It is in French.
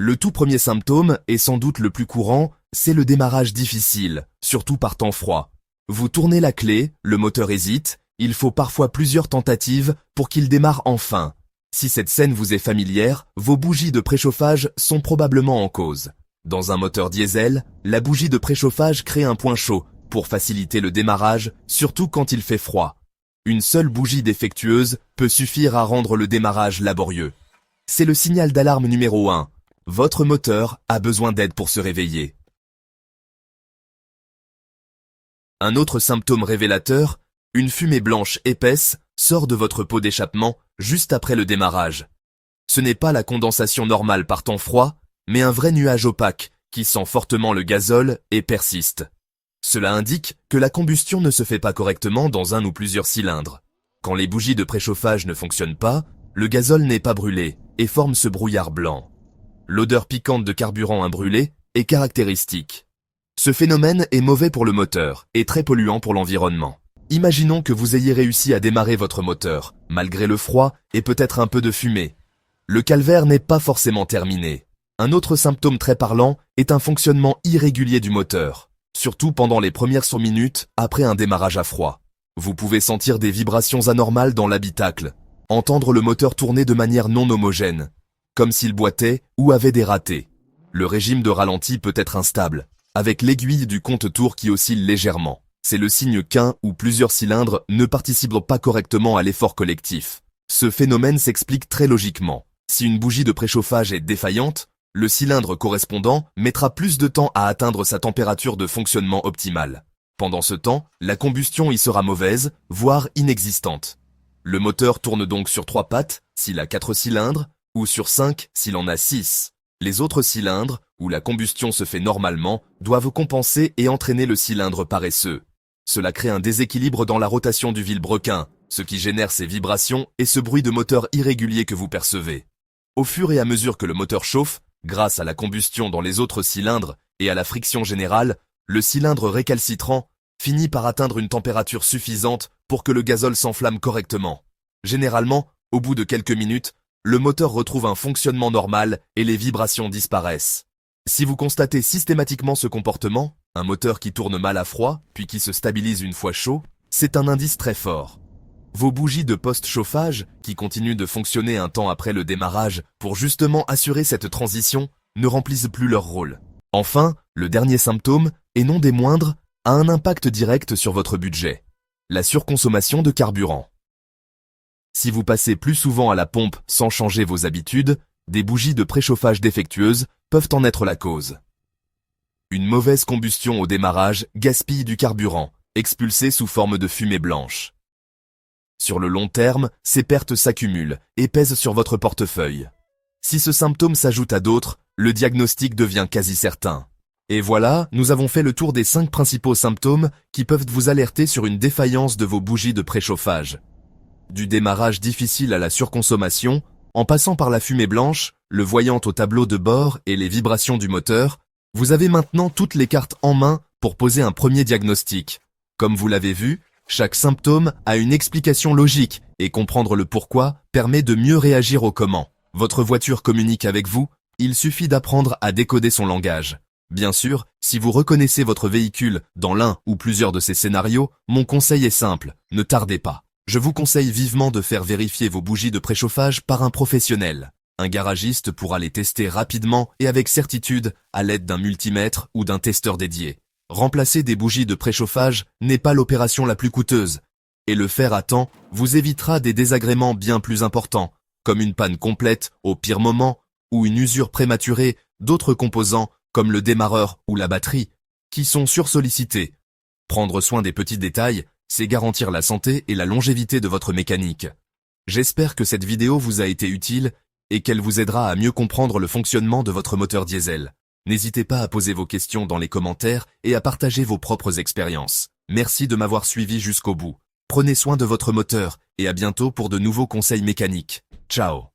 Le tout premier symptôme, et sans doute le plus courant, c'est le démarrage difficile, surtout par temps froid. Vous tournez la clé, le moteur hésite, il faut parfois plusieurs tentatives pour qu'il démarre enfin. Si cette scène vous est familière, vos bougies de préchauffage sont probablement en cause. Dans un moteur diesel, la bougie de préchauffage crée un point chaud pour faciliter le démarrage, surtout quand il fait froid. Une seule bougie défectueuse peut suffire à rendre le démarrage laborieux. C'est le signal d'alarme numéro 1. Votre moteur a besoin d'aide pour se réveiller. Un autre symptôme révélateur, une fumée blanche épaisse sort de votre pot d'échappement juste après le démarrage. Ce n'est pas la condensation normale par temps froid, mais un vrai nuage opaque qui sent fortement le gazole et persiste. Cela indique que la combustion ne se fait pas correctement dans un ou plusieurs cylindres. Quand les bougies de préchauffage ne fonctionnent pas, le gazole n'est pas brûlé et forme ce brouillard blanc. L'odeur piquante de carburant imbrûlé est caractéristique. Ce phénomène est mauvais pour le moteur et très polluant pour l'environnement. Imaginons que vous ayez réussi à démarrer votre moteur, malgré le froid et peut-être un peu de fumée. Le calvaire n'est pas forcément terminé. Un autre symptôme très parlant est un fonctionnement irrégulier du moteur, surtout pendant les premières 100 minutes après un démarrage à froid. Vous pouvez sentir des vibrations anormales dans l'habitacle, entendre le moteur tourner de manière non homogène, comme s'il boitait ou avait des ratés. Le régime de ralenti peut être instable, avec l'aiguille du compte-tours qui oscille légèrement. C'est le signe qu'un ou plusieurs cylindres ne participent pas correctement à l'effort collectif. Ce phénomène s'explique très logiquement. Si une bougie de préchauffage est défaillante, le cylindre correspondant mettra plus de temps à atteindre sa température de fonctionnement optimale. Pendant ce temps, la combustion y sera mauvaise, voire inexistante. Le moteur tourne donc sur 3 pattes, s'il a 4 cylindres, ou sur 5 s'il en a 6. Les autres cylindres, où la combustion se fait normalement, doivent compenser et entraîner le cylindre paresseux. Cela crée un déséquilibre dans la rotation du vilebrequin, ce qui génère ces vibrations et ce bruit de moteur irrégulier que vous percevez. Au fur et à mesure que le moteur chauffe, grâce à la combustion dans les autres cylindres et à la friction générale, le cylindre récalcitrant finit par atteindre une température suffisante pour que le gazole s'enflamme correctement. Généralement, au bout de quelques minutes, le moteur retrouve un fonctionnement normal et les vibrations disparaissent. Si vous constatez systématiquement ce comportement, un moteur qui tourne mal à froid, puis qui se stabilise une fois chaud, c'est un indice très fort. Vos bougies de post-chauffage, qui continuent de fonctionner un temps après le démarrage pour justement assurer cette transition, ne remplissent plus leur rôle. Enfin, le dernier symptôme, et non des moindres, a un impact direct sur votre budget. La surconsommation de carburant. Si vous passez plus souvent à la pompe sans changer vos habitudes, des bougies de préchauffage défectueuses peuvent en être la cause. Une mauvaise combustion au démarrage gaspille du carburant, expulsé sous forme de fumée blanche. Sur le long terme, ces pertes s'accumulent et pèsent sur votre portefeuille. Si ce symptôme s'ajoute à d'autres, le diagnostic devient quasi certain. Et voilà, nous avons fait le tour des 5 principaux symptômes qui peuvent vous alerter sur une défaillance de vos bougies de préchauffage. Du démarrage difficile à la surconsommation, en passant par la fumée blanche, le voyant au tableau de bord et les vibrations du moteur, vous avez maintenant toutes les cartes en main pour poser un premier diagnostic. Comme vous l'avez vu, chaque symptôme a une explication logique et comprendre le pourquoi permet de mieux réagir au comment. Votre voiture communique avec vous, il suffit d'apprendre à décoder son langage. Bien sûr, si vous reconnaissez votre véhicule dans l'un ou plusieurs de ces scénarios, mon conseil est simple, ne tardez pas. Je vous conseille vivement de faire vérifier vos bougies de préchauffage par un professionnel. Un garagiste pourra les tester rapidement et avec certitude à l'aide d'un multimètre ou d'un testeur dédié. Remplacer des bougies de préchauffage n'est pas l'opération la plus coûteuse. Et le faire à temps vous évitera des désagréments bien plus importants, comme une panne complète au pire moment ou une usure prématurée d'autres composants comme le démarreur ou la batterie, qui sont sursollicités. Prendre soin des petits détails, c'est garantir la santé et la longévité de votre mécanique. J'espère que cette vidéo vous a été utile et qu'elle vous aidera à mieux comprendre le fonctionnement de votre moteur diesel. N'hésitez pas à poser vos questions dans les commentaires et à partager vos propres expériences. Merci de m'avoir suivi jusqu'au bout. Prenez soin de votre moteur et à bientôt pour de nouveaux conseils mécaniques. Ciao.